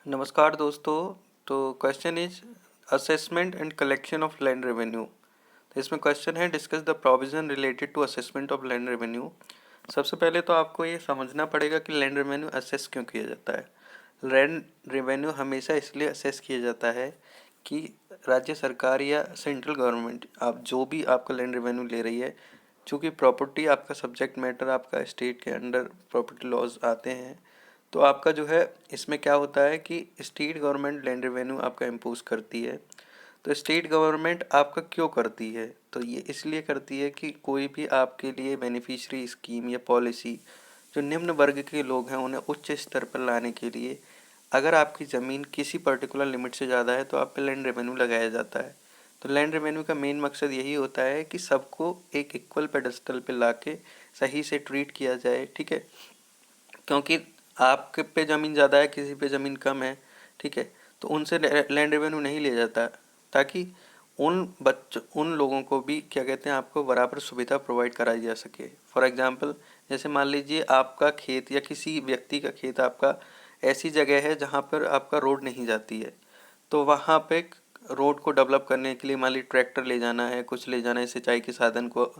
नमस्कार दोस्तों। तो question is assessment and collection of land revenue. तो इसमें क्वेश्चन है discuss the provision related to assessment of land revenue. सबसे पहले तो आपको ये समझना पड़ेगा कि लैंड रेवेन्यू असेस क्यों किया जाता है। लैंड रेवेन्यू हमेशा इसलिए असेस किया जाता है कि राज्य सरकार या सेंट्रल गवर्नमेंट आप जो भी आपका लैंड रेवेन्यू ले रही है, चूँकि प्रॉपर्टी आपका सब्जेक्ट मैटर आपका स्टेट के अंडर प्रॉपर्टी लॉज आते हैं, तो आपका जो है इसमें क्या होता है कि स्टेट गवर्नमेंट लैंड रेवेन्यू आपका इम्पोज करती है। तो स्टेट गवर्नमेंट आपका क्यों करती है, तो ये इसलिए करती है कि कोई भी आपके लिए बेनिफिशियरी स्कीम या पॉलिसी जो निम्न वर्ग के लोग हैं उन्हें उच्च स्तर पर लाने के लिए अगर आपकी ज़मीन किसी पर्टिकुलर लिमिट से ज़्यादा है तो आप पे लैंड रेवेन्यू लगाया जाता है। तो लैंड रेवेन्यू का मेन मकसद यही होता है कि सबको एक इक्वल पेडेस्टल पे लाके सही से ट्रीट किया जाए, ठीक है। क्योंकि आपके पे ज़मीन ज़्यादा है, किसी पे ज़मीन कम है, ठीक है, तो उनसे लैंड रेवेन्यू नहीं लिया जाता, ताकि उन लोगों को भी क्या कहते हैं आपको बराबर सुविधा प्रोवाइड कराई जा सके। फॉर एग्जांपल जैसे मान लीजिए आपका खेत या किसी व्यक्ति का खेत आपका ऐसी जगह है जहाँ पर आपका रोड नहीं जाती है, तो वहाँ पे रोड को डेवलप करने के लिए मान लीजिए ट्रैक्टर ले जाना है, कुछ ले जाना है, सिंचाई के साधन को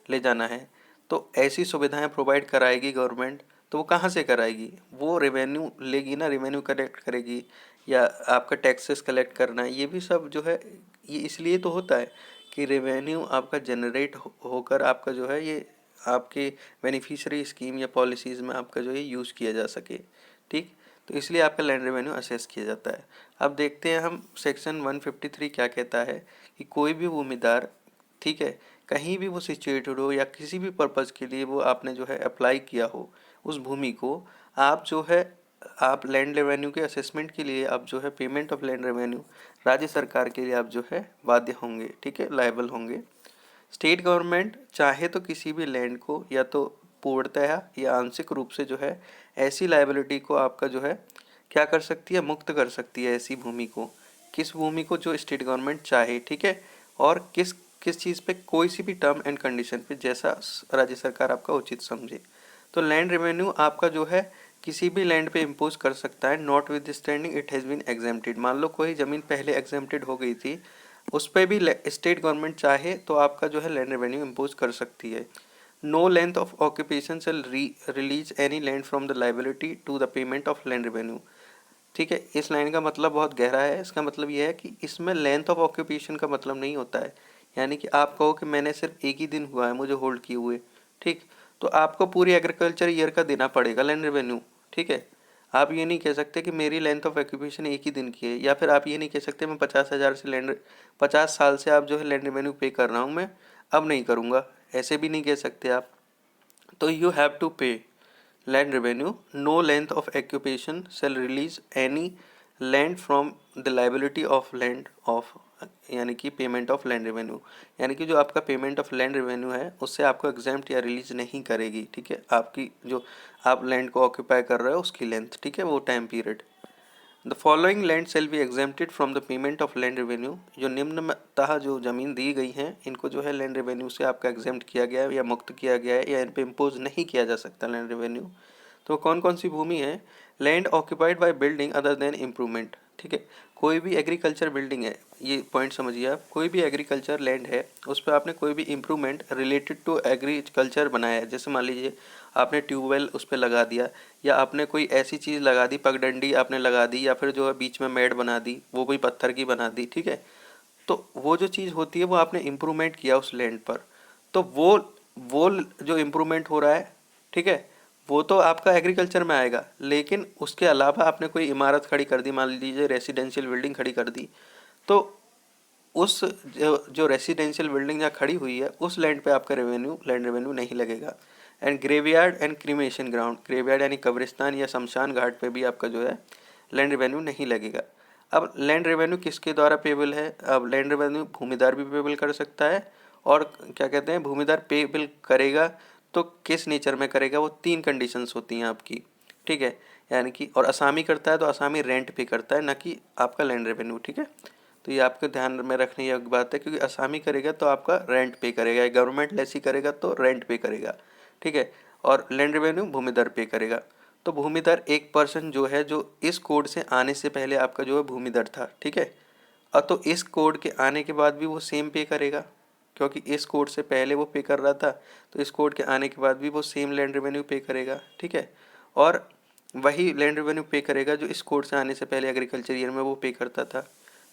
ले जाना है, तो ऐसी सुविधाएं प्रोवाइड कराएगी गवर्नमेंट। तो वो कहाँ से कराएगी, वो रेवेन्यू लेगी ना, रेवेन्यू कलेक्ट करेगी या आपका टैक्सेस कलेक्ट करना है, ये भी सब जो है ये इसलिए तो होता है कि रेवेन्यू आपका जनरेट होकर आपका जो है ये आपके बेनिफिशियरी स्कीम या पॉलिसीज़ में आपका जो है यूज़ किया जा सके, ठीक। तो इसलिए आपका लैंड रेवेन्यू असेस किया जाता है। अब देखते हैं हम सेक्शन 153 क्या कहता है कि कोई भी भूमिदार, ठीक है, कहीं भी वो सिचुएटेड हो या किसी भी पर्पज़ के लिए वो आपने जो है अप्लाई किया हो उस भूमि को, आप जो है आप लैंड रेवेन्यू के असेसमेंट के लिए आप जो है पेमेंट ऑफ लैंड रेवेन्यू राज्य सरकार के लिए आप जो है बाध्य होंगे, ठीक है, लायबल होंगे। स्टेट गवर्नमेंट चाहे तो किसी भी लैंड को या तो पूर्णतः या आंशिक रूप से जो है ऐसी लायबिलिटी को आपका जो है क्या कर सकती है, मुक्त कर सकती है ऐसी भूमि को। किस भूमि को, जो स्टेट गवर्नमेंट चाहे, ठीक है, और किस किस चीज़ पे, कोई सी भी टर्म एंड कंडीशन पे जैसा राज्य सरकार आपका उचित समझे। तो लैंड रेवेन्यू आपका जो है किसी भी लैंड पे इम्पोज कर सकता है, notwithstanding it has been exempted. मान लो कोई ज़मीन पहले एग्जेम्प्टेड हो गई थी, उस पर भी स्टेट गवर्नमेंट चाहे तो आपका जो है लैंड रेवेन्यू इम्पोज कर सकती है। No length of occupation shall release any land from the liability to the payment of land revenue, ठीक है। इस लाइन का मतलब बहुत गहरा है। इसका मतलब यह है कि इसमें लेंथ ऑफ ऑक्यूपेशन का मतलब नहीं होता है, यानी कि आप कहो कि मैंने सिर्फ एक ही दिन हुआ है मुझे होल्ड किए हुए, ठीक, तो आपको पूरी एग्रीकल्चर ईयर का देना पड़ेगा लैंड रेवेन्यू, ठीक है। आप ये नहीं कह सकते कि मेरी लेंथ ऑफ ऑक्यूपेशन एक ही दिन की है, या फिर आप ये नहीं कह सकते मैं 50,000 से लैंड 50 साल से आप जो है लैंड रेवेन्यू पे कर रहा हूँ, मैं अब नहीं करूँगा, ऐसे भी नहीं कह सकते आप। तो यू हैव टू पे land revenue. No length of occupation shall release any land from the liability of land of, यानी कि पेमेंट ऑफ लैंड रेवेन्यू, यानी कि जो आपका पेमेंट ऑफ लैंड रेवेन्यू है उससे आपको एग्जेम्प्ट या रिलीज नहीं करेगी, ठीक है, आपकी जो आप लैंड को ऑक्यूपाई कर रहे हो उसकी लेंथ, ठीक है, वो time period. The following land shall be exempted from the payment of land revenue. जो निम्नतः जो ज़मीन दी गई हैं इनको जो है लैंड रेवेन्यू से आपका एग्जेम्प्ट किया गया है या मुक्त किया गया है या इन पर इम्पोज नहीं किया जा सकता लैंड रेवेन्यू। तो कौन कौन सी भूमि है, land occupied by building other than improvement, ठीक है, कोई भी एग्रीकल्चर बिल्डिंग है, ये पॉइंट समझिए आप, कोई भी एग्रीकल्चर लैंड है उस पर आपने कोई भी इम्प्रूवमेंट रिलेटेड टू एग्रीकल्चर बनाया है, जैसे मान लीजिए आपने ट्यूबवेल उस पर लगा दिया या आपने कोई ऐसी चीज़ लगा दी, पगडंडी आपने लगा दी या फिर जो है बीच में मेड बना दी, वो भी पत्थर की बना दी, ठीक है, तो वो जो चीज़ होती है वो आपने इम्प्रूवमेंट किया उस लैंड पर, तो वो जो इम्प्रूवमेंट हो रहा है, ठीक है, वो तो आपका एग्रीकल्चर में आएगा। लेकिन उसके अलावा आपने कोई इमारत खड़ी कर दी, मान लीजिए रेसिडेंशियल बिल्डिंग खड़ी कर दी, तो उस जो रेसिडेंशियल बिल्डिंग जहाँ खड़ी हुई है उस लैंड पे आपका लैंड रेवेन्यू नहीं लगेगा। And graveyard and cremation ground, graveyard यानी कब्रिस्तान या शमशान घाट पे भी आपका जो है लैंड रेवेन्यू नहीं लगेगा। अब लैंड रेवेन्यू किसके द्वारा पेबल है, अब लैंड रेवेन्यू भूमिदार भी पेबल कर सकता है, और क्या कहते हैं भूमिदार पेबल करेगा तो किस नेचर में करेगा, वो 3 कंडीशंस होती हैं आपकी, ठीक है, यानी कि और असामी करता है तो असामी रेंट पे करता है, ना कि आपका लैंड रेवेन्यू, ठीक है। तो ये आपके ध्यान में रखने योग्य बात है, क्योंकि असामी करेगा तो आपका रेंट पे करेगा, गवर्नमेंट लेसी करेगा तो रेंट पे करेगा, ठीक है, और लैंड रेवेन्यू भूमिदर पे करेगा। तो भूमिधर एक पर्सन जो है जो इस कोड से आने से पहले आपका जो है भूमिधर था, ठीक है। अब तो इस कोड के आने के बाद भी वो सेम पे करेगा, क्योंकि इस कोड से पहले वो पे कर रहा था, तो इस कोड के आने के बाद भी वो सेम लैंड रेवेन्यू पे करेगा, ठीक है। और वही लैंड रेवेन्यू पे करेगा जो इस कोड से आने से पहले एग्रीकल्चर ईयर में वो पे करता था।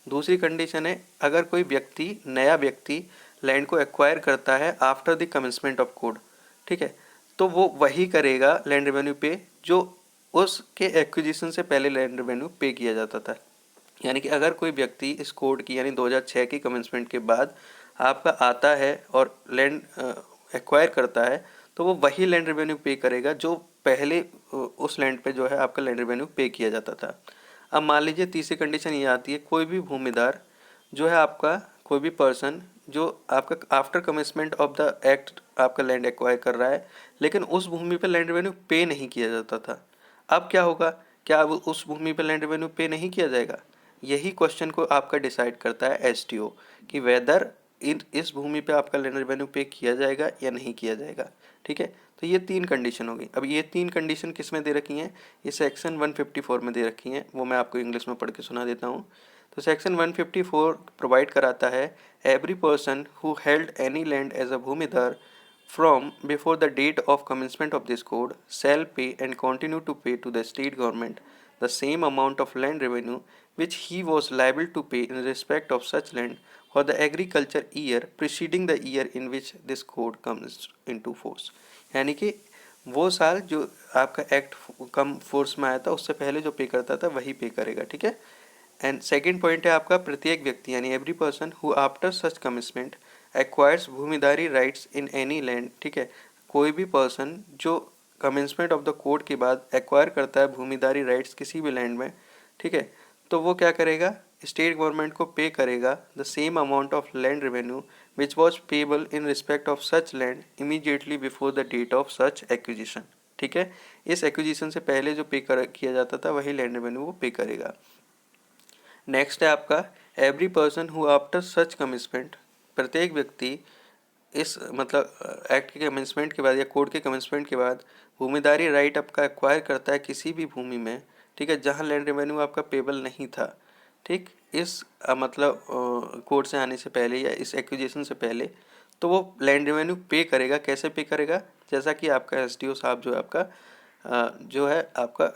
दूसरी कंडीशन है, अगर कोई व्यक्ति, नया व्यक्ति लैंड को एक्वायर करता है after the commencement of code, ठीक है, तो वो वही करेगा लैंड रेवेन्यू पे जो उसके एक्विजिशन से पहले लैंड रेवेन्यू पे किया जाता था। यानी कि अगर कोई व्यक्ति इस कोड की यानी 2006 की कमेंसमेंट के बाद आपका आता है और लैंड एक्वायर करता है, तो वो वही लैंड रेवेन्यू पे करेगा जो पहले उस लैंड पे जो है आपका लैंड रेवेन्यू पे किया जाता था। अब मान लीजिए तीसरी कंडीशन ये आती है, कोई भी भूमिदार जो है आपका, कोई भी पर्सन जो आपका after commencement of the act आपका लैंड एक्वायर कर रहा है, लेकिन उस भूमि पे लैंड रेवेन्यू पे नहीं किया जाता था। अब क्या होगा, क्या अब उस भूमि पे लैंड रेवेन्यू पे नहीं किया जाएगा? यही क्वेश्चन को आपका डिसाइड करता है एसटीओ कि वेदर इस भूमि पे आपका लैंड रेवेन्यू पे किया जाएगा या नहीं किया जाएगा, ठीक है। तो ये तीन कंडीशन होगी। अब ये तीन कंडीशन किस में दे रखी हैं? ये सेक्शन 154 में दे रखी हैं, वो मैं आपको इंग्लिश में पढ़ के सुना देता हूँ। तो सेक्शन 154 प्रोवाइड कराता है, every person who held any land as a bhumidhar from before the date of commencement of this code shall pay and continue to pay to the state government the same amount of land revenue which he was liable to pay in respect of such land for the agriculture year preceding the year in which this code comes into force। यानी कि वो साल जो आपका act कम force में आया था उससे पहले जो पे करता था वही पे करेगा, ठीक है। एंड सेकेंड पॉइंट है आपका, प्रत्येक व्यक्ति यानी every person who after such commitment acquires bhumidhari rights in any land, ठीक है। कोई भी पर्सन जो कमेंसमेंट ऑफ द कोड के बाद एक्वायर करता है भूमिदारी राइट्स किसी भी लैंड में, ठीक है, तो वो क्या करेगा, स्टेट गवर्नमेंट को पे करेगा the same amount of land revenue which was payable in respect of such land immediately before the date of such acquisition, ठीक है। इस एक्विजिशन से पहले जो पे किया जाता था वही लैंड रेवेन्यू वो पे करेगा। नेक्स्ट है आपका, every person who after such commitment, प्रत्येक व्यक्ति इस मतलब एक्ट के कमेंसमेंट के बाद या कोड के कमेंसमेंट के बाद भूमिदारी राइट आपका एक्वायर करता है किसी भी भूमि में, ठीक है, जहां लैंड रेवेन्यू आपका पेबल नहीं था, ठीक, इस मतलब कोड से आने से पहले या इस एक्विजिशन से पहले, तो वो लैंड रेवेन्यू पे करेगा। कैसे पे करेगा? जैसा कि आपका एसडीओ साहब जो है आपका जो है आपका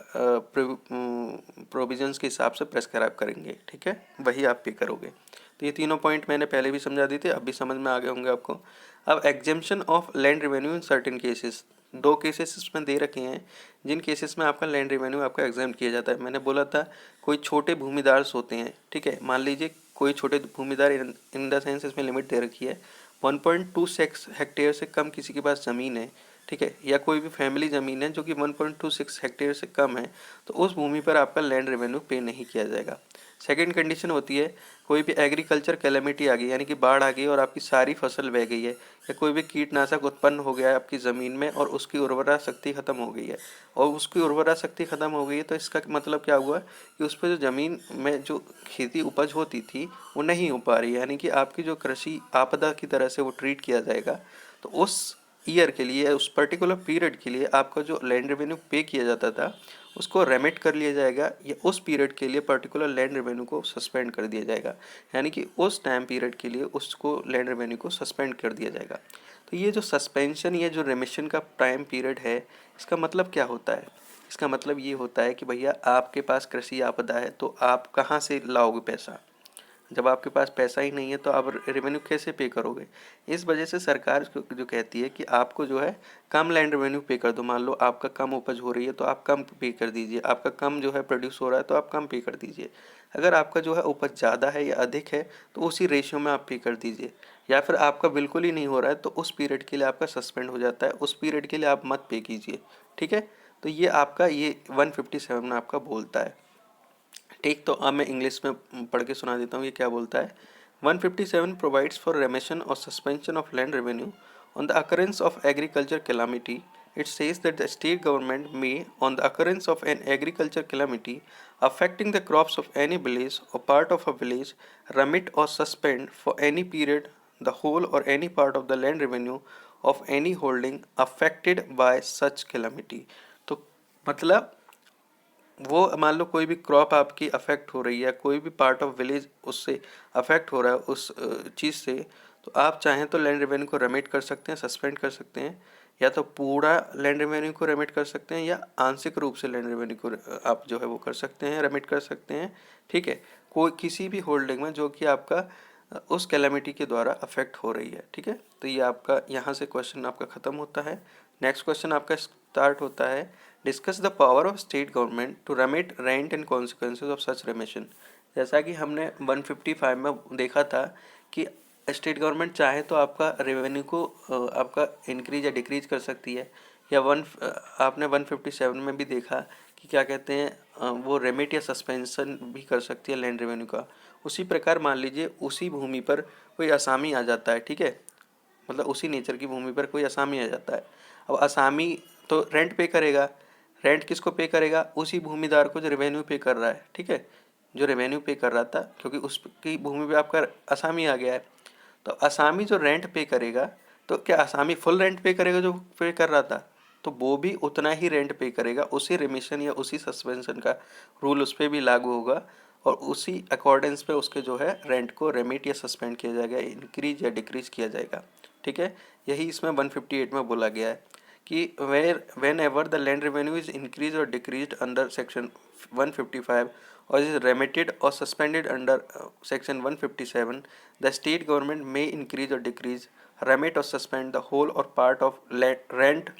प्रोविजंस के हिसाब से प्रेस्क्राइब करेंगे, ठीक है, वही आप पे करोगे। तो ये तीनों पॉइंट मैंने पहले भी समझा दिए थे, अब भी समझ में आ गए होंगे आपको। अब exemption of land revenue in certain cases, दो केसेस इसमें दे रखे हैं जिन केसेस में आपका लैंड रेवेन्यू आपका एग्जाम किया जाता है। मैंने बोला था कोई छोटे भूमिदार होते हैं, ठीक है, मान लीजिए कोई छोटे भूमिदार इन द सेंस इसमें लिमिट दे रखी है 1.26 हेक्टेयर से कम किसी के पास ज़मीन है, ठीक है, या कोई भी फैमिली ज़मीन है जो कि 1.26 हेक्टेयर से कम है, तो उस भूमि पर आपका लैंड रेवेन्यू पे नहीं किया जाएगा। सेकंड कंडीशन होती है, कोई भी एग्रीकल्चर कैलेमिटी आ गई यानी कि बाढ़ आ गई और आपकी सारी फसल बह गई है, या कोई भी कीटनाशक उत्पन्न हो गया है आपकी ज़मीन में और उसकी उर्वरा शक्ति खत्म हो गई है, और उसकी उर्वरा शक्ति खत्म हो गई है, तो इसका मतलब क्या हुआ कि उस पर जो ज़मीन में जो खेती उपज होती थी वो नहीं हो पा रही है, यानी कि आपकी जो कृषि आपदा की तरह से वो ट्रीट किया जाएगा। तो उस ईयर के लिए, उस पर्टिकुलर पीरियड के लिए आपका जो लैंड रेवेन्यू पे किया जाता था उसको रेमिट कर लिया जाएगा, या उस पीरियड के लिए पर्टिकुलर लैंड रेवेन्यू को सस्पेंड कर दिया जाएगा, यानी कि उस टाइम पीरियड के लिए उसको लैंड रेवेन्यू को सस्पेंड कर दिया जाएगा। तो ये जो सस्पेंशन, ये जो रेमिशन का टाइम पीरियड है, इसका मतलब क्या होता है? इसका मतलब ये होता है कि भैया आपके पास कृषि आपदा है तो आप कहाँ से लाओगे पैसा? जब आपके पास पैसा ही नहीं है तो आप रेवेन्यू कैसे पे करोगे? इस वजह से सरकार जो कहती है कि आपको जो है कम लैंड रेवेन्यू पे कर दो। मान लो आपका कम उपज हो रही है तो आप कम पे कर दीजिए, आपका कम जो है प्रोड्यूस हो रहा है तो आप कम पे कर दीजिए। अगर आपका जो है उपज ज़्यादा है या अधिक है तो उसी रेशियो में आप पे कर दीजिए, या फिर आपका बिल्कुल ही नहीं हो रहा है तो उस पीरियड के लिए आपका सस्पेंड हो जाता है, उस पीरियड के लिए आप मत पे कीजिए, ठीक है। तो ये आपका ये 157 में आपका बोलता है, ठीक। तो अब मैं इंग्लिश में पढ़ के सुना देता हूँ ये क्या बोलता है। 157 प्रोवाइड्स फॉर रेमिशन और suspension of land revenue on the occurrence of agriculture calamity. It says that the state government may, on the occurrence of an agriculture calamity affecting the crops of any village or part of a village, remit or suspend for any period the whole or any part of the land revenue of any holding affected by such calamity। तो मतलब वो मान लो कोई भी crop आपकी affect हो रही है, कोई भी पार्ट ऑफ विलेज उससे अफेक्ट हो रहा है उस चीज़ से, तो आप चाहें तो लैंड रेवेन्यू को रेमिट कर सकते हैं, सस्पेंड कर सकते हैं, या तो पूरा लैंड रेवेन्यू को रेमिट कर सकते हैं, या आंशिक रूप से लैंड रेवेन्यू को आप जो है वो कर सकते हैं, रेमिट कर सकते हैं। ठीक है, कोई किसी भी होल्डिंग में जो कि आपका उस कैलेमिटी के द्वारा अफेक्ट हो रही है। ठीक है, तो ये आपका यहाँ से क्वेश्चन आपका ख़त्म होता है। नेक्स्ट क्वेश्चन आपका स्टार्ट होता है, discuss the power of state government to remit rent and consequences of such remission. जैसा कि हमने 155 में देखा था कि स्टेट गवर्नमेंट चाहे तो आपका रेवेन्यू को आपका इंक्रीज या डिक्रीज कर सकती है, या आपने 157 में भी देखा कि क्या कहते हैं वो रेमिट या सस्पेंशन भी कर सकती है लैंड रेवेन्यू का। उसी प्रकार मान लीजिए उसी भूमि पर कोई असामी आ जाता है। ठीक है, मतलब उसी नेचर की भूमि पर कोई असामी आ जाता है। अब असामी तो रेंट पे करेगा, रेंट किसको पे करेगा? उसी भूमिदार को जो रेवेन्यू पे कर रहा है। ठीक है, जो रेवेन्यू पे कर रहा था, क्योंकि उसकी भूमि पे आपका असामी आ गया है, तो असामी जो रेंट पे करेगा, तो क्या असामी फुल रेंट पे करेगा जो पे कर रहा था? तो वो भी उतना ही रेंट पे करेगा, उसी रिमिशन या उसी सस्पेंशन का रूल उस पर भी लागू होगा, और उसी अकॉर्डेंस पे उसके जो है रेंट को रेमिट या सस्पेंड किया जाएगा, इंक्रीज या डिक्रीज किया जाएगा। ठीक है, यही इसमें 158 में बोला गया है कि whenever the land revenue is increase और decrease under section 155 or is remitted or suspended under section 157, the state government may increase or decrease, remit or suspend the whole or part of rent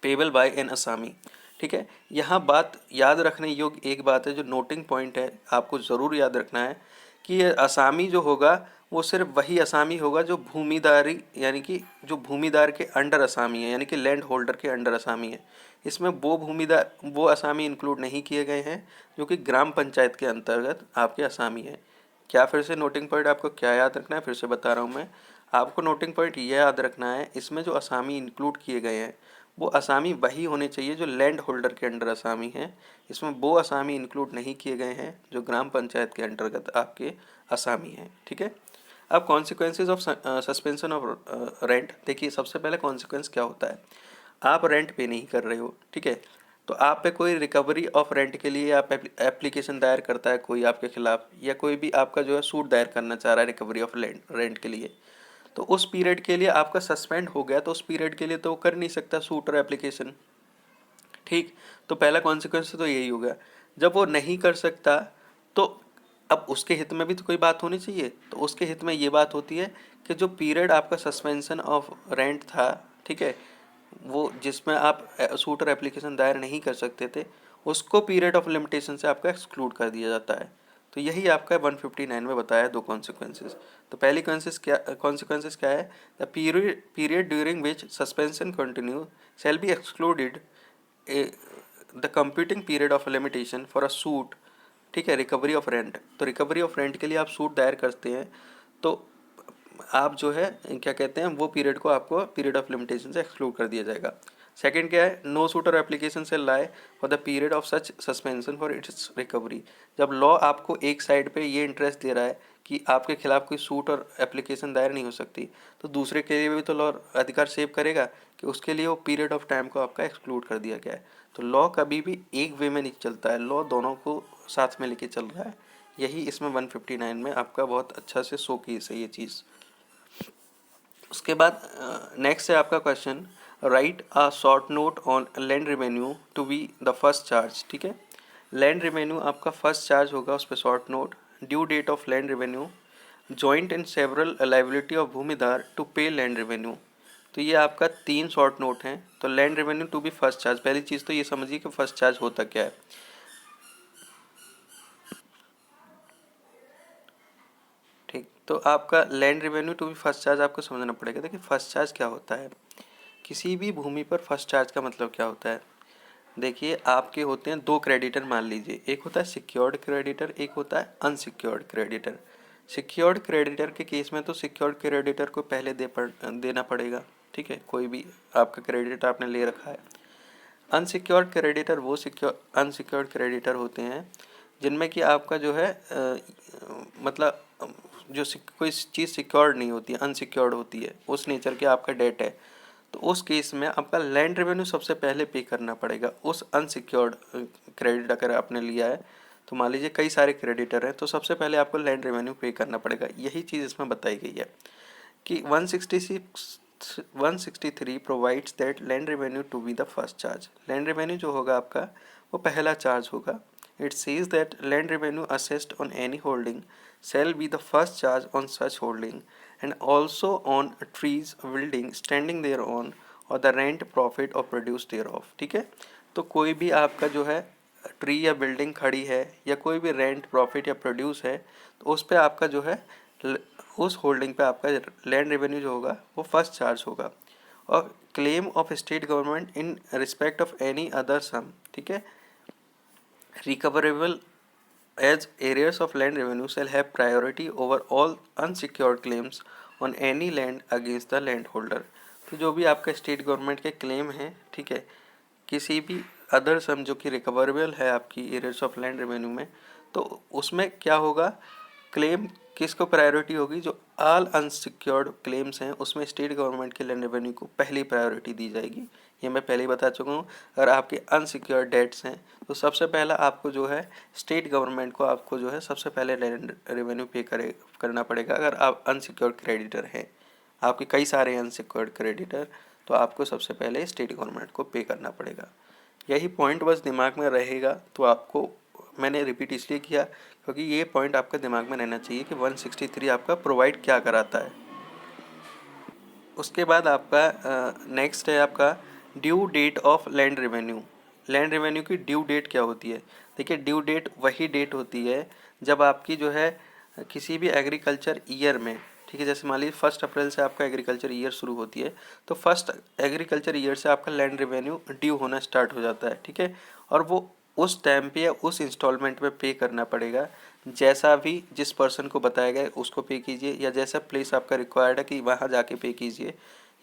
payable by an asami। ठीक है, यहाँ बात याद रखने योग्य एक बात है, जो नोटिंग पॉइंट है आपको ज़रूर याद रखना है कि ये असामी जो होगा वो सिर्फ वही असामी होगा जो भूमिदारी यानी कि जो भूमिदार के अंडर असामी है, यानी कि लैंड होल्डर के अंडर असामी है। इसमें वो असामी इंक्लूड नहीं किए गए हैं जो कि ग्राम पंचायत के अंतर्गत आपके असामी है। क्या फिर से नोटिंग पॉइंट आपको क्या याद रखना है, फिर से बता रहा हूँ मैं आपको। नोटिंग पॉइंट ये याद रखना है, इसमें जो असामी इंक्लूड किए गए हैं वो असामी वही होने चाहिए जो लैंड होल्डर के अंडर असामी है। इसमें वो असामी इंक्लूड नहीं किए गए हैं जो ग्राम पंचायत के अंतर्गत आपके असामी हैं। ठीक है, अब consequences of suspension of rent. देखिए सबसे पहले कॉन्सिक्वेंस क्या होता है, आप रेंट पे नहीं कर रहे हो। ठीक है, तो आप पे कोई रिकवरी ऑफ रेंट के लिए आप एप्लीकेशन दायर करता है कोई आपके खिलाफ, या कोई भी आपका जो है सूट दायर करना चाह रहा है रिकवरी ऑफ रेंट के लिए, तो उस पीरियड के लिए आपका सस्पेंड हो गया, तो उस पीरियड के लिए तो वो कर नहीं सकता सूट और एप्लीकेशन। ठीक, तो पहला कॉन्सिक्वेंस तो यही हो गया। जब वो नहीं कर सकता तो अब उसके हित में भी तो कोई बात होनी चाहिए, तो उसके हित में ये बात होती है कि जो पीरियड आपका सस्पेंशन ऑफ रेंट था, ठीक है, वो जिसमें आप सूट और एप्लीकेशन दायर नहीं कर सकते थे, उसको पीरियड ऑफ लिमिटेशन से आपका एक्सक्लूड कर दिया जाता है। तो यही आपका 159 में बताया दो कॉन्सिक्वेंसेज। तो पहली कॉन्सिक्वेंसेज क्या है, the period during which suspension continue shall be excluded the computing period of limitation for a suit. ठीक है, रिकवरी ऑफ रेंट, तो रिकवरी ऑफ रेंट के लिए आप सूट दायर करते हैं, तो आप जो है क्या कहते हैं वो पीरियड को आपको पीरियड ऑफ लिमिटेशन से एक्सक्लूड कर दिया जाएगा। सेकंड क्या है, नो सूट और एप्लीकेशन से लाई for the period of such suspension for its recovery. जब लॉ आपको एक साइड पे ये इंटरेस्ट दे रहा है कि आपके खिलाफ कोई सूट और एप्लीकेशन दायर नहीं हो सकती, तो दूसरे के लिए भी तो लॉ अधिकार सेव करेगा कि उसके लिए वो पीरियड ऑफ टाइम को आपका एक्सक्लूड कर दिया गया है। तो लॉ कभी भी एक वे में नहीं चलता है, लॉ दोनों को साथ में लेके चल रहा है। यही इसमें 159 में आपका बहुत अच्छा से शो केस है ये चीज़। उसके बाद नेक्स्ट है आपका question, write a short note on land revenue to be the first charge. ठीक है, लैंड रेवेन्यू आपका फर्स्ट चार्ज होगा, उस पर short note, due date of land revenue, joint and several liability of bhumidar to pay land revenue. तो ये आपका 3 short note हैं। तो land revenue to be first charge, पहली चीज़ तो ये समझिए कि फर्स्ट चार्ज होता क्या है। ठीक, तो आपका land revenue to be first charge आपको समझना पड़ेगा। देखिए फर्स्ट चार्ज क्या होता है, किसी भी भूमि पर फर्स्ट चार्ज का मतलब क्या होता है। देखिए आपके होते हैं दो क्रेडिटर, मान लीजिए एक होता है सिक्योर्ड क्रेडिटर, एक होता है अनसिक्योर्ड क्रेडिटर। सिक्योर्ड क्रेडिटर के केस में तो सिक्योर्ड क्रेडिटर को पहले देना पड़ेगा। ठीक है, कोई भी आपका क्रेडिट आपने ले रखा है। अनसिक्योर्ड क्रेडिटर वो अनसिक्योर्ड क्रेडिटर होते हैं जिनमें कि आपका जो है मतलब जो कोई चीज़ सिक्योर्ड नहीं होती है, अनसिक्योर्ड होती है, उस नेचर के आपका डेट है। तो उस केस में आपका लैंड रेवेन्यू सबसे पहले पे करना पड़ेगा उस अनसिक्योर्ड क्रेडिट अगर आपने लिया है। तो मान लीजिए कई सारे क्रेडिटर हैं, तो सबसे पहले आपको लैंड रेवेन्यू पे करना पड़ेगा। यही चीज़ इसमें बताई गई है कि 163 provides that land revenue to be the first charge. Land revenue जो होगा आपका वो पहला चार्ज होगा। It says that land revenue assessed on any holding shall be the first charge on such holding and also on trees building standing thereon or the rent profit or produce thereof। ठीक है, तो कोई भी आपका जो है tree या building खड़ी है या कोई भी रेंट प्रॉफिट या प्रोड्यूस है, तो उस पे आपका जो है उस होल्डिंग पे आपका लैंड रेवेन्यू जो होगा वो फर्स्ट चार्ज होगा। और claim of state government in respect of any other sum, ठीक है, recoverable as areas of land revenue shall have priority over all unsecured claims on any land against the landholder। तो जो भी आपका state government के claim हैं, ठीक है, किसी भी अदर सम जो कि रिकवरेबल है आपकी एरियाज ऑफ लैंड रेवेन्यू में, तो उसमें क्या होगा, क्लेम किसको प्रायोरिटी होगी, जो ऑल अनसिक्योर्ड क्लेम्स हैं उसमें स्टेट गवर्नमेंट के लैंड रेवेन्यू को पहली प्रायोरिटी दी जाएगी। ये मैं पहले ही बता चुका हूँ। अगर आपके अनसिक्योर्ड डेट्स हैं तो सबसे पहला आपको जो है स्टेट गवर्नमेंट को आपको जो है सबसे पहले लैंड रेवेन्यू पे करना पड़ेगा। अगर आप अनसिक्योर्ड क्रेडिटर हैं, आपके कई सारे अनसिक्योर्ड क्रेडिटर, तो आपको सबसे पहले स्टेट गवर्नमेंट को पे करना पड़ेगा। यही पॉइंट बस दिमाग में रहेगा। तो आपको मैंने रिपीट इसलिए किया क्योंकि ये पॉइंट आपके दिमाग में रहना चाहिए कि 163 आपका प्रोवाइड क्या कराता है। उसके बाद आपका नेक्स्ट है आपका due date of land revenue. Land revenue की ड्यू डेट क्या होती है? देखिए, ड्यू डेट वही डेट होती है जब आपकी जो है किसी भी एग्रीकल्चर ईयर में, ठीक है, जैसे मान लीजिए 1 अप्रैल से आपका एग्रीकल्चर ईयर शुरू होती है, तो फर्स्ट एग्रीकल्चर ईयर से आपका लैंड रेवेन्यू ड्यू होना स्टार्ट हो जाता है, ठीक है। और वो उस टाइम पे या उस इंस्टॉलमेंट में पे करना पड़ेगा। जैसा भी जिस पर्सन को बताया गया उसको पे कीजिए, या जैसा प्लेस आपका रिक्वायर्ड है कि वहाँ जाके पे कीजिए,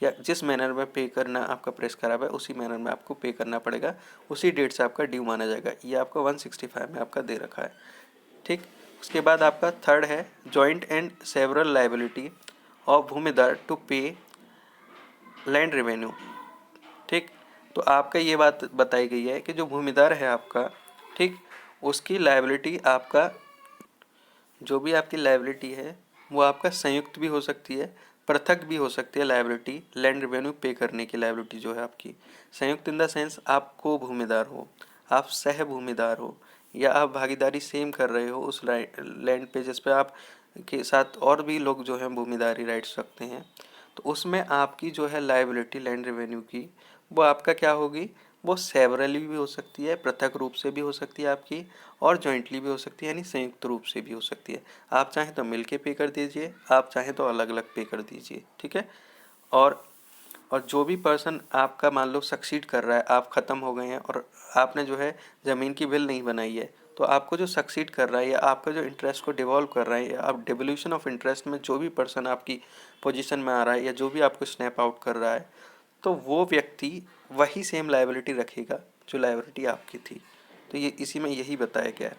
या जिस मैनर में पे करना आपका प्रेस करा हुआ है उसी मैनर में आपको पे करना पड़ेगा। उसी डेट से आपका ड्यू माना जाएगा। ये आपका 165 में आपका दे रखा है, ठीक। उसके बाद आपका थर्ड है joint and several liability of bhumidar to pay land revenue, ठीक। तो आपका ये बात बताई गई है कि जो भूमिदार है आपका, ठीक, उसकी लाइबिलिटी आपका जो भी आपकी लाइबिलिटी है वो आपका संयुक्त भी हो सकती है, पृथक भी हो सकती है। लाइबिलिटी लैंड रेवेन्यू पे करने की लाइबिलिटी जो है आपकी संयुक्त इन द सेंस आप को भूमिदार हो, आप सह भूमिदार हो, या आप भागीदारी सेम कर रहे हो उस लैंड पे जिस पे आप के साथ और भी लोग जो हैं भूमिदारी राइट्स रखते हैं। तो उसमें आपकी जो है लाइबिलिटी लैंड रेवेन्यू की वो आपका क्या होगी, वो सेवरली भी हो सकती है, पृथक रूप से भी हो सकती है आपकी, और जॉइंटली भी हो सकती है, यानी संयुक्त रूप से भी हो सकती है। आप चाहें तो मिलके पे कर दीजिए, आप चाहें तो अलग अलग पे कर दीजिए, ठीक है। और जो भी पर्सन आपका मान लो सक्सीड कर रहा है, आप ख़त्म हो गए हैं और आपने जो है ज़मीन की बिल नहीं बनाई है, तो आपको जो सक्सीड कर रहा है या आपका जो इंटरेस्ट को डिवॉल्व कर रहा है, या आप डिवोल्यूशन ऑफ इंटरेस्ट में जो भी पर्सन आपकी पोजीशन में आ रहा है या जो भी आपको स्नैप आउट कर रहा है, तो वो व्यक्ति वही सेम लायबिलिटी रखेगा जो लायबिलिटी आपकी थी। तो ये इसी में यही बताया गया है।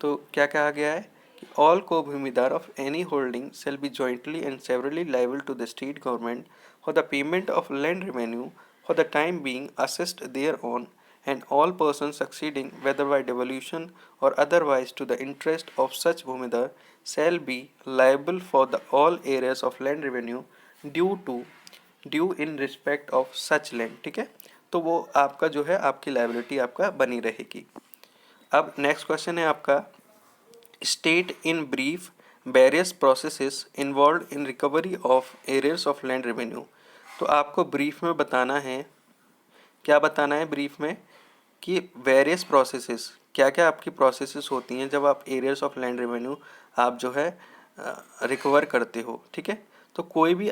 तो क्या कहा गया है कि all co bhumidhar of any holding shall be jointly and severally liable to the state government for the payment of land revenue for the time being assessed thereon, and all persons succeeding whether by devolution or otherwise to the interest of such bhumidar shall be liable for the all areas of land revenue due in respect of such land, ठीक है। तो वो आपका जो है आपकी liability आपका बनी रहेगी। अब नेक्स्ट क्वेश्चन है आपका state in brief various processes involve in recovery of arrears of land revenue. तो आपको ब्रीफ में बताना है, क्या बताना है ब्रीफ में, कि वेरियस प्रोसेसेस क्या क्या आपकी प्रोसेसेस होती हैं जब आप एरियर्स ऑफ लैंड रेवेन्यू आप जो है रिकवर करते हो, ठीक है। तो कोई भी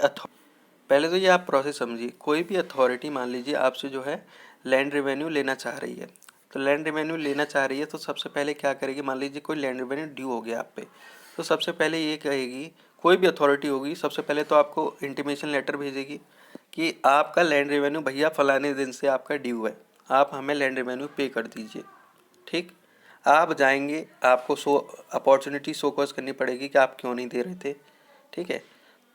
पहले तो ये आप प्रोसेस समझिए। कोई भी अथॉरिटी मान लीजिए आपसे जो है लैंड रेवेन्यू लेना चाह रही है, तो लैंड रेवेन्यू लेना चाह रही है तो सबसे पहले क्या करेगी, मान लीजिए कोई लैंड रेवेन्यू ड्यू हो गया आप पे, तो सबसे पहले ये कहेगी, कोई भी अथॉरिटी होगी, सबसे पहले तो आपको इंटीमेशन लेटर भेजेगी कि आपका लैंड रेवेन्यू भैया फलाने दिन से आपका ड्यू है, आप हमें लैंड रेवेन्यू पे कर दीजिए, ठीक। आप जाएंगे, आपको अपॉर्चुनिटी शो कॉज करनी पड़ेगी कि आप क्यों नहीं दे रहे थे, ठीक है।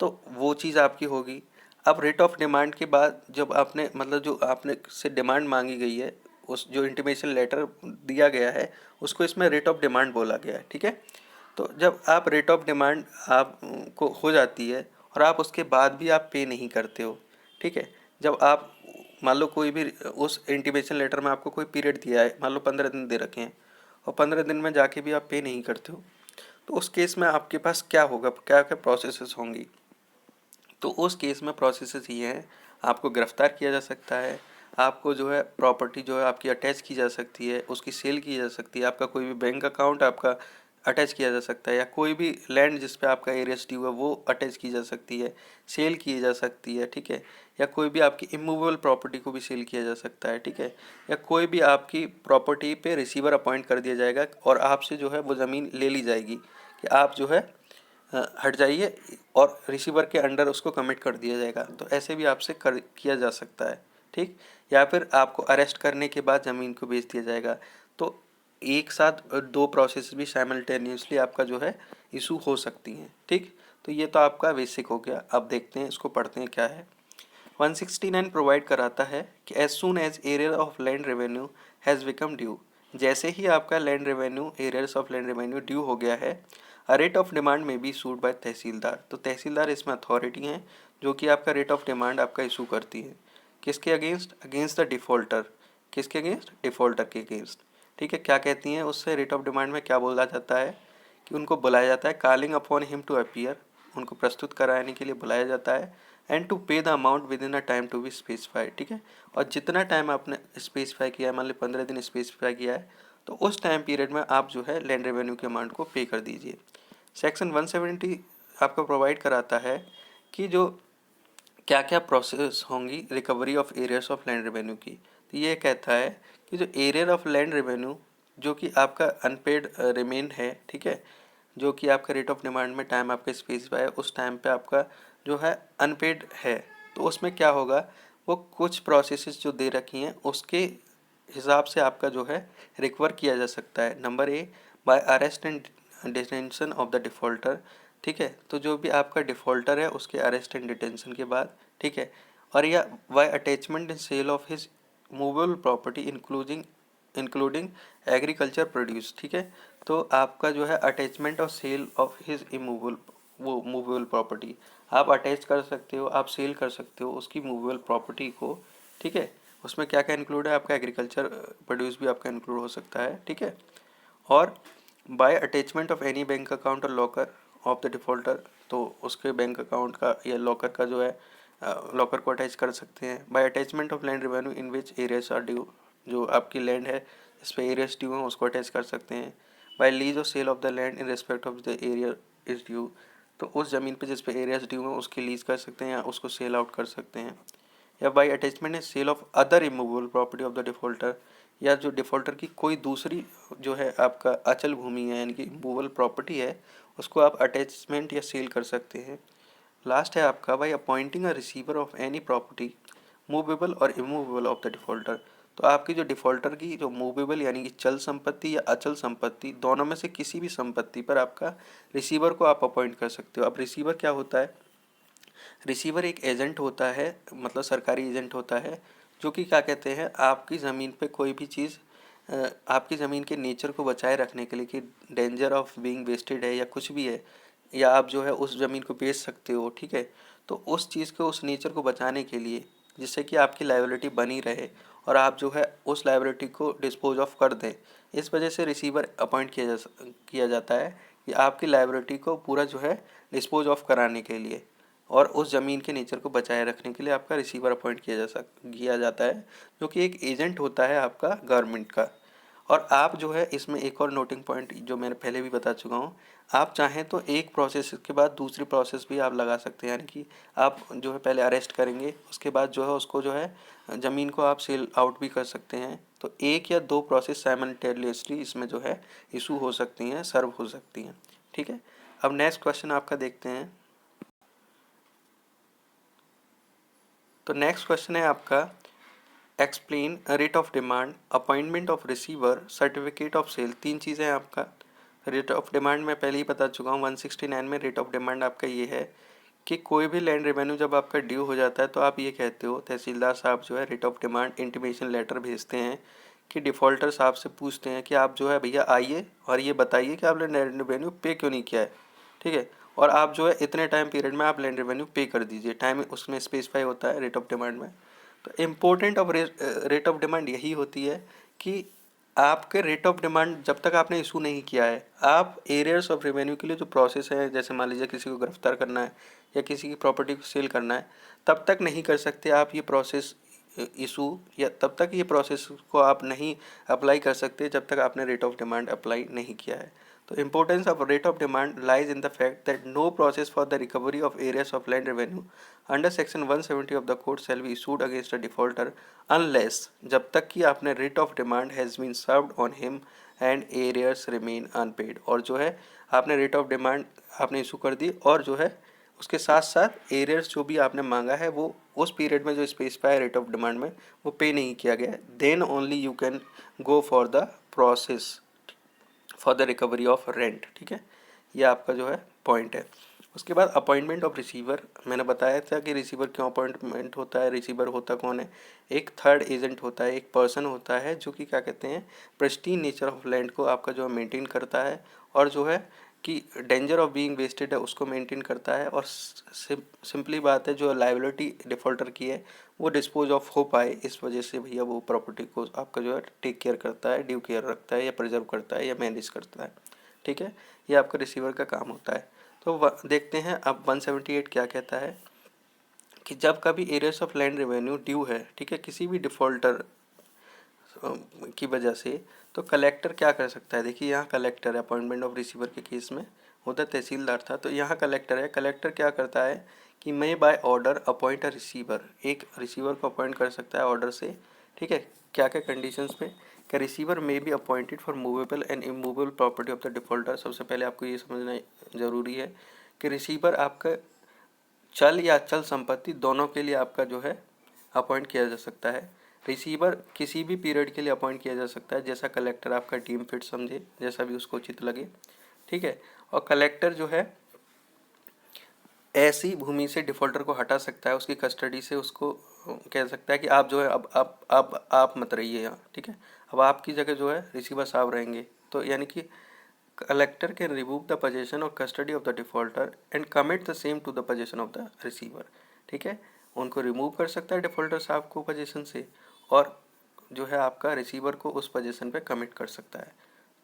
तो वो चीज़ आपकी होगी। अब रेट ऑफ डिमांड के बाद जब आपने मतलब जो आपने से डिमांड मांगी गई है, उस जो इंटीमेशन लेटर दिया गया है उसको इसमें रेट ऑफ डिमांड बोला गया है, ठीक है। तो जब आप रेट ऑफ डिमांड आप को हो जाती है और आप उसके बाद भी आप पे नहीं करते हो, ठीक है। जब आप मान लो कोई भी उस इंटीमेशन लेटर में आपको कोई पीरियड दिया है, मान लो 15 दिन दे रखे हैं और 15 दिन में जाके भी आप पे नहीं करते हो, तो उस केस में आपके पास क्या होगा, क्या क्या प्रोसेसेस होंगी। तो उस केस में प्रोसेसेस ये हैं, आपको गिरफ्तार किया जा सकता है, आपको जो है प्रॉपर्टी जो है आपकी अटैच की जा सकती है, उसकी सेल की जा सकती है, आपका कोई भी बैंक अकाउंट आपका अटैच किया जा सकता है, या कोई भी लैंड जिस पे आपका एरियस ड्यू है वो अटैच की जा सकती है, सेल की जा सकती है, ठीक है। या कोई भी आपकी इमूवेबल प्रॉपर्टी को भी सेल किया जा सकता है, ठीक है। या कोई भी आपकी प्रॉपर्टी पे रिसीवर अपॉइंट कर दिया जाएगा और आपसे जो है वो ज़मीन ले ली जाएगी कि आप जो है हट जाइए, और रिसीवर के अंडर उसको कमिट कर दिया जाएगा। तो ऐसे भी आपसे कर किया जा सकता है, ठीक। या फिर आपको अरेस्ट करने के बाद ज़मीन को बेच दिया जाएगा। तो एक साथ दो प्रोसेस भी साइमल्टेनियसली आपका जो है इशू हो सकती हैं, ठीक। तो ये तो आपका बेसिक हो गया। अब देखते हैं, इसको पढ़ते हैं क्या है। 169 प्रोवाइड कराता है कि as soon as arrear of land revenue has become due, जैसे ही आपका land revenue arrears of land revenue due हो गया है, अ रेट ऑफ डिमांड में बी सूड बाय तहसीलदार। तो तहसीलदार इसमें अथॉरिटी हैं जो कि आपका रेट ऑफ डिमांड आपका इशू करती है। किसके अगेंस्ट? Against the defaulter. किसके अगेंस्ट? डिफ़ॉल्टर के अगेंस्ट, ठीक है। क्या कहती हैं उससे? रेट ऑफ डिमांड में क्या बोला जाता है कि उनको बुलाया जाता है, calling upon him to appear, उनको प्रस्तुत कराने के लिए बुलाया जाता है, and to pay the amount within a time to be specified, ठीक है। और जितना टाइम आपने स्पेसिफाई किया है, मान लो 15 दिन स्पेसिफाई किया है, तो उस टाइम पीरियड में आप जो है लैंड रेवेन्यू के अमाउंट को पे कर दीजिए। सेक्शन 170 आपको प्रोवाइड कराता है कि जो क्या क्या प्रोसेस होंगी recovery of arrears of land revenue की। तो ये कहता है कि जो एरियर ऑफ लैंड रेवेन्यू जो कि आपका अनपेड रिमेन है, ठीक है, जो कि आपका रेट ऑफ डिमांड में टाइम आपका स्पेसिफाई है, उस टाइम पे आपका जो है अनपेड है, तो उसमें क्या होगा, वो कुछ प्रोसेसेस जो दे रखी हैं उसके हिसाब से आपका जो है रिकवर किया जा सकता है। Number A, by arrest and detention of the defaulter, ठीक है। तो जो भी आपका डिफ़ॉल्टर है उसके अरेस्ट एंड डिटेंशन के बाद, ठीक है। और या by attachment and sale of his movable property including agriculture produce, ठीक है। तो आपका जो है अटैचमेंट और सेल ऑफ हिज इमूवेबल, वो मूवेबल प्रॉपर्टी आप अटैच कर सकते हो, आप सेल कर सकते हो उसकी मूवेबल प्रॉपर्टी को, ठीक है। उसमें क्या क्या इंक्लूड है, आपका एग्रीकल्चर प्रोड्यूस भी आपका इंक्लूड हो सकता है, ठीक है। और by attachment of any bank account और लॉकर ऑफ द डिफ़ॉल्टर, तो उसके बैंक अकाउंट का या लॉकर का जो है लॉकर को अटैच कर सकते हैं। By attachment of land revenue in which areas are due, जो आपकी लैंड है जिस पे एरियाज ड्यू हैं उसको अटैच कर सकते हैं। बाय लीज और sale of the land in respect of the area is due, तो उस ज़मीन पे जिस पे एरियाज ड्यू हैं उसकी लीज कर सकते हैं या उसको सेल आउट कर सकते हैं। या by attachment and sale of other immovable property of the defaulter, या जो डिफ़ॉल्टर की कोई दूसरी जो है आपका अचल भूमि है यानी कि इमूवेबल प्रॉपर्टी है, उसको आप अटैचमेंट या सेल कर सकते हैं। लास्ट है आपका by appointing a receiver of any property movable और इमूवेबल ऑफ द डिफ़ॉल्टर। तो आपकी जो डिफ़ॉल्टर की जो मूवेबल यानी कि चल संपत्ति या अचल संपत्ति दोनों में से किसी भी संपत्ति पर आपका रिसीवर को आप अपॉइंट कर सकते हो। अब रिसीवर क्या होता है? रिसीवर एक एजेंट होता है, मतलब सरकारी एजेंट होता है, जो कि क्या कहते हैं आपकी ज़मीन पे कोई भी चीज़ आपकी ज़मीन के नेचर को बचाए रखने के लिए कि डेंजर ऑफ बीइंग वेस्टेड है या कुछ भी है, या आप जो है उस ज़मीन को बेच सकते हो, ठीक है। तो उस चीज़ को, उस नेचर को बचाने के लिए, जिससे कि आपकी लायबिलिटी बनी रहे और आप जो है उस लायबिलिटी को डिस्पोज ऑफ कर दें, इस वजह से रिसीवर अपॉइंट किया जाता है कि आपकी लायबिलिटी को पूरा जो है डिस्पोज ऑफ कराने के लिए और उस ज़मीन के नेचर को बचाए रखने के लिए आपका रिसीवर अपॉइंट किया जाता है, जो कि एक एजेंट होता है आपका गवर्नमेंट का। और आप जो है इसमें एक और नोटिंग पॉइंट जो मैंने पहले भी बता चुका हूँ, आप चाहें तो एक प्रोसेस के बाद दूसरी प्रोसेस भी आप लगा सकते हैं, यानी कि आप जो है पहले अरेस्ट करेंगे, उसके बाद जो है उसको जो है ज़मीन को आप सेल आउट भी कर सकते हैं। तो एक या दो प्रोसेस साइमल्टेनियसली इसमें जो है इशू हो सकती हैं, सर्व हो सकती हैं, ठीक है। अब नेक्स्ट क्वेश्चन आपका देखते हैं। तो नेक्स्ट क्वेश्चन है आपका, explain writ of demand, appointment of receiver, certificate of sale. तीन चीज़ें हैं आपका। रेट ऑफ डिमांड मैं पहले ही बता चुका हूँ, 169 में रेट ऑफ डिमांड आपका ये है कि कोई भी लैंड रेवेन्यू जब आपका ड्यू हो जाता है तो आप ये कहते हो, तहसीलदार साहब जो है writ of demand intimation letter भेजते हैं कि डिफ़ॉल्टर साहब से पूछते हैं कि आप जो है भैया आइए और ये बताइए कि आपने लैंड रेवेन्यू पे क्यों नहीं किया है, ठीक है, और आप जो है इतने टाइम पीरियड में आप लैंड रेवेन्यू पे कर दीजिए, टाइम उसमें स्पेसिफाई होता है रेट ऑफ डिमांड में। तो important of writ of demand यही होती है कि आपके रेट ऑफ डिमांड जब तक आपने इशू नहीं किया है, आप एरियर्स ऑफ रेवेन्यू के लिए जो प्रोसेस है, जैसे मान लीजिए किसी को गिरफ्तार करना है या किसी की प्रॉपर्टी को सेल करना है, तब तक नहीं कर सकते आप ये प्रोसेस इशू, या तब तक ये प्रोसेस को आप नहीं अप्लाई कर सकते जब तक आपने रेट ऑफ डिमांड अप्लाई नहीं किया है। तो importance of writ of demand lies in the fact that no process for the recovery of arrears of land revenue under section 170 of the code shall be issued against a defaulter unless, जब तक कि आपने writ of demand has been served on him and arrears remain unpaid, और जो है आपने writ of demand आपने issue कर दी और जो है उसके साथ साथ एरियर्स जो भी आपने मांगा है वो उस पीरियड में जो स्पेसिफाई रेट ऑफ डिमांड में वो पे नहीं किया गया, then only you can go for the process for the recovery of rent, ठीक है। ये आपका जो है पॉइंट है। उसके बाद अपॉइंटमेंट ऑफ रिसीवर, मैंने बताया था कि रिसीवर क्यों अपॉइंटमेंट होता है, रिसीवर होता कौन है, एक थर्ड एजेंट होता है, एक पर्सन होता है जो कि क्या कहते हैं प्रेस्टीज नेचर ऑफ लैंड को आपका जो है मेंटेन करता है, और जो है कि डेंजर ऑफ बीइंग वेस्टेड है उसको मेंटेन करता है, और सिंपली बात है जो लाइबिलिटी डिफॉल्टर की है वो डिस्पोज ऑफ हो पाए, इस वजह से भैया वो प्रॉपर्टी को आपका जो है टेक केयर करता है, ड्यू केयर रखता है या प्रिजर्व करता है या मैनेज करता है, ठीक है। ये आपका रिसीवर का काम होता है। तो देखते हैं अब 178 क्या कहता है कि जब कभी arrears of land revenue due है, ठीक है, किसी भी डिफ़ॉल्टर की वजह से, तो कलेक्टर क्या कर सकता है। देखिए यहाँ कलेक्टर है, अपॉइंटमेंट ऑफ रिसीवर के केस में उधर तहसीलदार था, तो यहाँ कलेक्टर है। कलेक्टर क्या करता है कि मैं by order appoint a receiver, एक रिसीवर को अपॉइंट कर सकता है ऑर्डर से, ठीक है। क्या क्या कंडीशंस पे, कि receiver may be appointed for movable and immovable property of the defaulter. सबसे पहले आपको ये समझना ज़रूरी है कि रिसीवर आपका चल या अचल संपत्ति दोनों के लिए आपका जो है अपॉइंट किया जा सकता है। रिसीवर किसी भी पीरियड के लिए अपॉइंट किया जा सकता है, जैसा कलेक्टर आपका टीम फिट समझे, जैसा भी उसको उचित लगे, ठीक है। और कलेक्टर जो है ऐसी भूमि से डिफॉल्टर को हटा सकता है, उसकी कस्टडी से उसको कह सकता है कि आप जो है अब आप मत रहिए यहाँ, ठीक है, अब आपकी जगह जो है रिसीवर साहब रहेंगे। तो यानी कि collector can remove the position और custody of the defaulter and commit the same to the position of the receiver, ठीक है। उनको रिमूव कर सकता है डिफॉल्टर साहब को पोजीशन से, और जो है आपका रिसीवर को उस पोजीशन पे कमिट कर सकता है।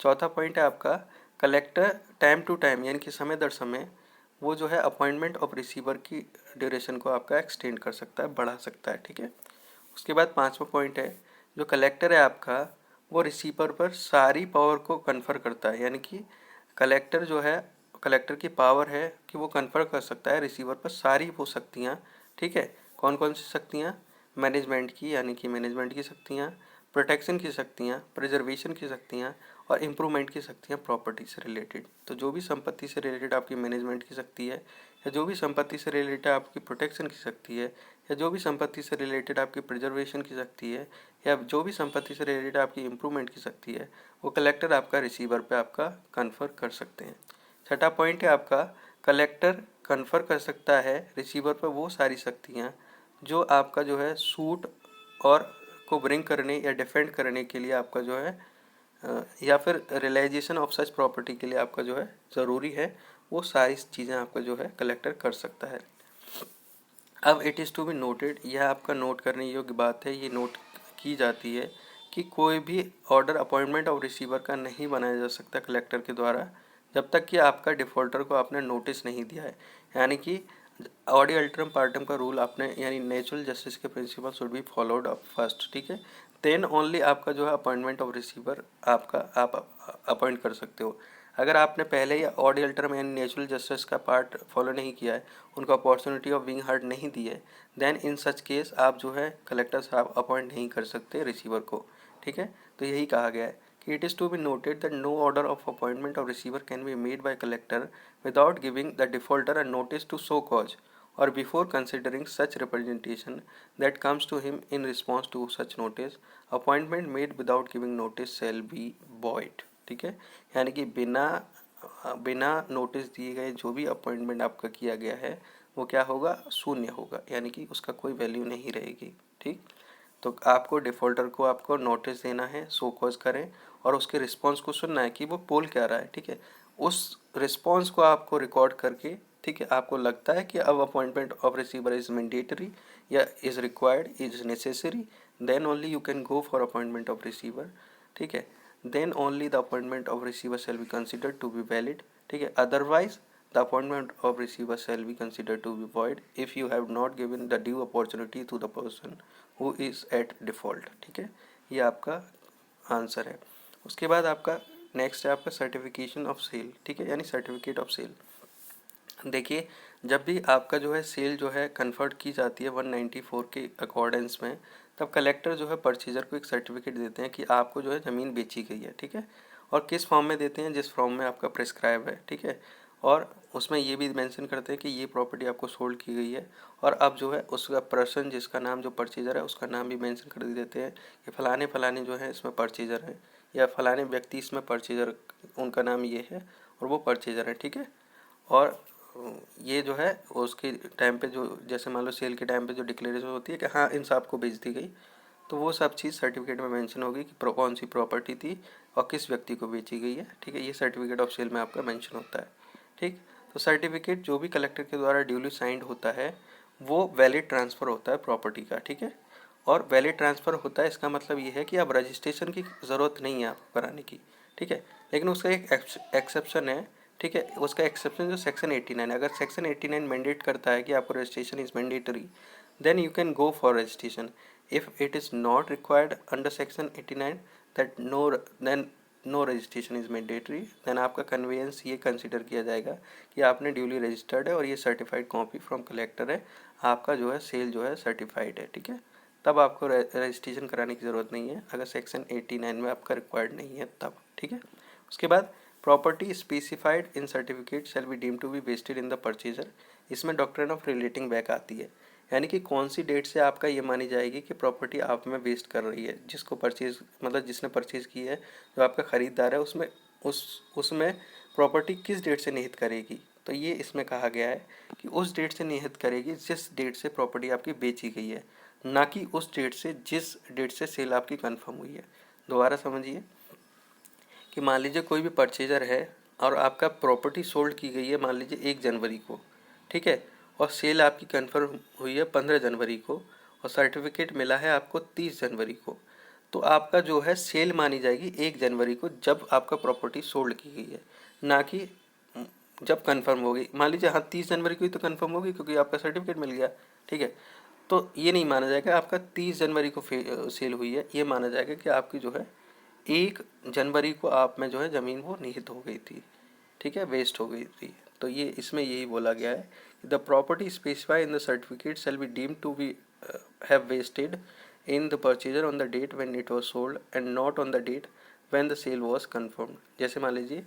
चौथा पॉइंट है आपका कलेक्टर टाइम टू टाइम यानी कि समय दर समय वो जो है अपॉइंटमेंट ऑफ रिसीवर की ड्यूरेशन को आपका एक्सटेंड कर सकता है, बढ़ा सकता है, ठीक है। उसके बाद पांचवा पॉइंट है जो कलेक्टर है आपका वो रिसीवर पर सारी पावर को कन्फर करता है, यानी कि कलेक्टर जो है कलेक्टर की पावर है कि वो कन्फर कर सकता है रिसीवर पर सारी वो शक्तियाँ, ठीक है। कौन कौन सी शक्तियाँ, मैनेजमेंट की यानी कि मैनेजमेंट की शक्तियाँ, प्रोटेक्शन की शक्तियाँ, प्रिजर्वेशन की शक्तियाँ और इम्प्रूवमेंट की शक्तियाँ प्रॉपर्टी से रिलेटेड। तो जो भी संपत्ति से रिलेटेड आपकी मैनेजमेंट की शक्ति है, या जो भी संपत्ति से रिलेटेड आपकी प्रोटेक्शन की शक्ति है, या जो भी संपत्ति से रिलेटेड आपकी प्रिजर्वेशन की शक्ति है, या जो भी संपत्ति से रिलेटेड आपकी इम्प्रूवमेंट की शक्ति है, वो कलेक्टर आपका रिसीवर पे आपका कन्फर कर सकते हैं। छठा पॉइंट है आपका कलेक्टर कन्फर कर सकता है रिसीवर पर वो सारी शक्तियाँ जो आपका जो है सूट और को ब्रिंग करने या डिफेंड करने के लिए आपका जो है या फिर रियलाइजेशन ऑफ सच प्रॉपर्टी के लिए आपका जो है ज़रूरी है, वो सारी चीज़ें आपका जो है कलेक्टर कर सकता है। अब it is to be noted, यह आपका नोट करने योग्य बात है, ये नोट की जाती है कि कोई भी ऑर्डर अपॉइंटमेंट ऑफ रिसीवर का नहीं बनाया जा सकता कलेक्टर के द्वारा जब तक कि आपका डिफ़ॉल्टर को आपने नोटिस नहीं दिया है। यानी कि ऑडी अल्टरम पार्टम का रूल आपने यानी नेचुरल जस्टिस के principle should be followed up first, ठीक है, देन ओनली आपका जो है अपॉइंटमेंट ऑफ रिसीवर आपका आप अपॉइंट कर सकते हो। अगर आपने पहले ही ऑडी अल्टरम यानी नेचुरल जस्टिस का पार्ट फॉलो नहीं किया है, उनको अपॉर्चुनिटी ऑफ बीइंग हर्ड नहीं दी है, देन इन सच केस आप जो है कलेक्टर साहब अपॉइंट नहीं कर सकते रिसीवर को, ठीक है। तो यही कहा गया है कि it is to be noted that no order of appointment of receiver can be made by collector without giving the defaulter a notice to show cause or before considering such representation that comes to him in response to such notice, appointment made without giving notice shall be void, ठीक है। यानी कि बिना बिना notice दिए गए जो भी अपॉइंटमेंट आपका किया गया है वो क्या होगा, शून्य होगा, यानी कि उसका कोई वैल्यू नहीं रहेगी। ठीक, तो आपको डिफ़ॉल्टर को आपको नोटिस देना है, शो कॉज करें और उसके रिस्पॉन्स को सुनना है कि वो बोल क्या रहा है। ठीक है, उस रिस्पॉन्स को आपको रिकॉर्ड करके, ठीक है, आपको लगता है कि अब appointment of receiver is mandatory या is required, is necessary, then only you can go for appointment of receiver. ठीक है, then only the appointment of receiver shall be considered to be valid. ठीक है, otherwise the appointment of receiver shall be considered to be void if you have not given the due opportunity to the person who is at default। ठीक है, ये आपका answer है। उसके बाद आपका नेक्स्ट है आपका सर्टिफिकेशन ऑफ सेल। ठीक है, यानी सर्टिफिकेट ऑफ सेल। देखिए, जब भी आपका जो है सेल जो है कन्फर्ट की जाती है 194 के अकॉर्डेंस में, तब कलेक्टर जो है परचेजर को एक सर्टिफिकेट देते हैं कि आपको जो है ज़मीन बेची गई है। ठीक है, और किस फॉर्म में देते हैं, जिस फॉर्म में आपका प्रिस्क्राइब है। ठीक है, और उसमें ये भी मेंशन करते हैं कि ये प्रॉपर्टी आपको सोल्ड की गई है, और अब जो है उसका पर्सन जिसका नाम जो परचेजर है उसका नाम भी मेंशन कर देते हैं कि फलाने फलाने जो है इसमें परचेजर हैं, या फलाने व्यक्ति इसमें परचेजर, उनका नाम ये है और वो परचेजर है। ठीक है, और ये जो है उसके टाइम पे जो, जैसे मान लो सेल के टाइम पे जो डिक्लेरेशन होती है कि हाँ इन सब को बेच दी गई, तो वो सब चीज़ सर्टिफिकेट में मेंशन होगी कि कौन सी प्रॉपर्टी थी और किस व्यक्ति को बेची गई है। ठीक है, ये सर्टिफिकेट ऑफ सेल में आपका मेंशन होता है। ठीक, तो सर्टिफिकेट जो भी कलेक्टर के द्वारा ड्यूली साइंड होता है वो वैलिड ट्रांसफ़र होता है प्रॉपर्टी का। ठीक है, और वैलिड ट्रांसफ़र होता है इसका मतलब ये है कि अब रजिस्ट्रेशन की ज़रूरत नहीं है आपको कराने की। ठीक है, लेकिन उसका एक एक्सेप्शन है। ठीक है, उसका एक्सेप्शन जो सेक्शन 89, अगर सेक्शन 89 मैंडेट करता है कि आपको registration is mandatory, then you can go for registration. If it is not required under section 89 that no registration is mandatory, then आपका कन्वेंस ये कंसिडर किया जाएगा कि आपने ड्यूली रजिस्टर्ड है और ये सर्टिफाइड कॉपी फ्रॉम कलेक्टर है, आपका जो है सेल जो है सर्टिफाइड है। ठीक है, तब आपको रजिस्ट्रेशन कराने की ज़रूरत नहीं है, अगर सेक्शन 89 में आपका रिक्वायर्ड नहीं है तब। ठीक है, उसके बाद property specified in certificate shall be deem to be vested in the purchaser. इसमें डॉक्ट्रिन ऑफ रिलेटिंग बैक आती है, यानी कि कौन सी डेट से आपका ये मानी जाएगी कि प्रॉपर्टी आप में वेस्ट कर रही है, जिसको परचेज मतलब जिसने परचेज की है, जो आपका ख़रीदार है, उसमें प्रॉपर्टी किस डेट से निहित करेगी। तो ये इसमें कहा गया है कि उस डेट से निहित करेगी जिस डेट से प्रॉपर्टी आपकी बेची गई है, ना कि उस डेट से जिस डेट से सेल आपकी कन्फर्म हुई है। दोबारा समझिए कि मान लीजिए कोई भी परचेजर है और आपका प्रॉपर्टी सोल्ड की गई है मान लीजिए 1 जनवरी को। ठीक है, और सेल आपकी कन्फर्म हुई है 15 जनवरी को और सर्टिफिकेट मिला है आपको 30 जनवरी को, तो आपका जो है सेल मानी जाएगी 1 जनवरी को जब आपका प्रॉपर्टी सोल्ड की गई है, ना कि जब कन्फर्म होगी। मान लीजिए हाँ 30 जनवरी को ही तो कन्फर्म होगी क्योंकि आपका सर्टिफिकेट मिल गया। ठीक है, तो ये नहीं माना जाएगा आपका 30 जनवरी को सेल हुई है, ये माना जाएगा कि आपकी जो है 1 जनवरी को आप में जो है ज़मीन वो निहित हो गई थी। ठीक है, वेस्ट हो गई थी। तो ये इसमें यही बोला गया है कि the property specify in the certificate shall be deemed to be have vested in the purchaser on the date when it was sold and not on the date when the sale was confirmed. जैसे मान लीजिए,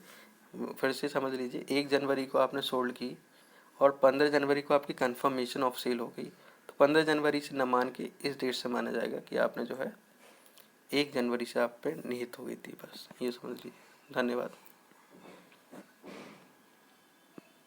फिर से समझ लीजिए, 1 जनवरी को आपने sold की और 15 जनवरी को आपकी कंफर्मेशन ऑफ सेल हो गई, तो 15 जनवरी से न मान के इस डेट से माना जाएगा कि आपने जो है 1 जनवरी से आप पे निहित हो गई थी। बस ये समझ लीजिए। धन्यवाद।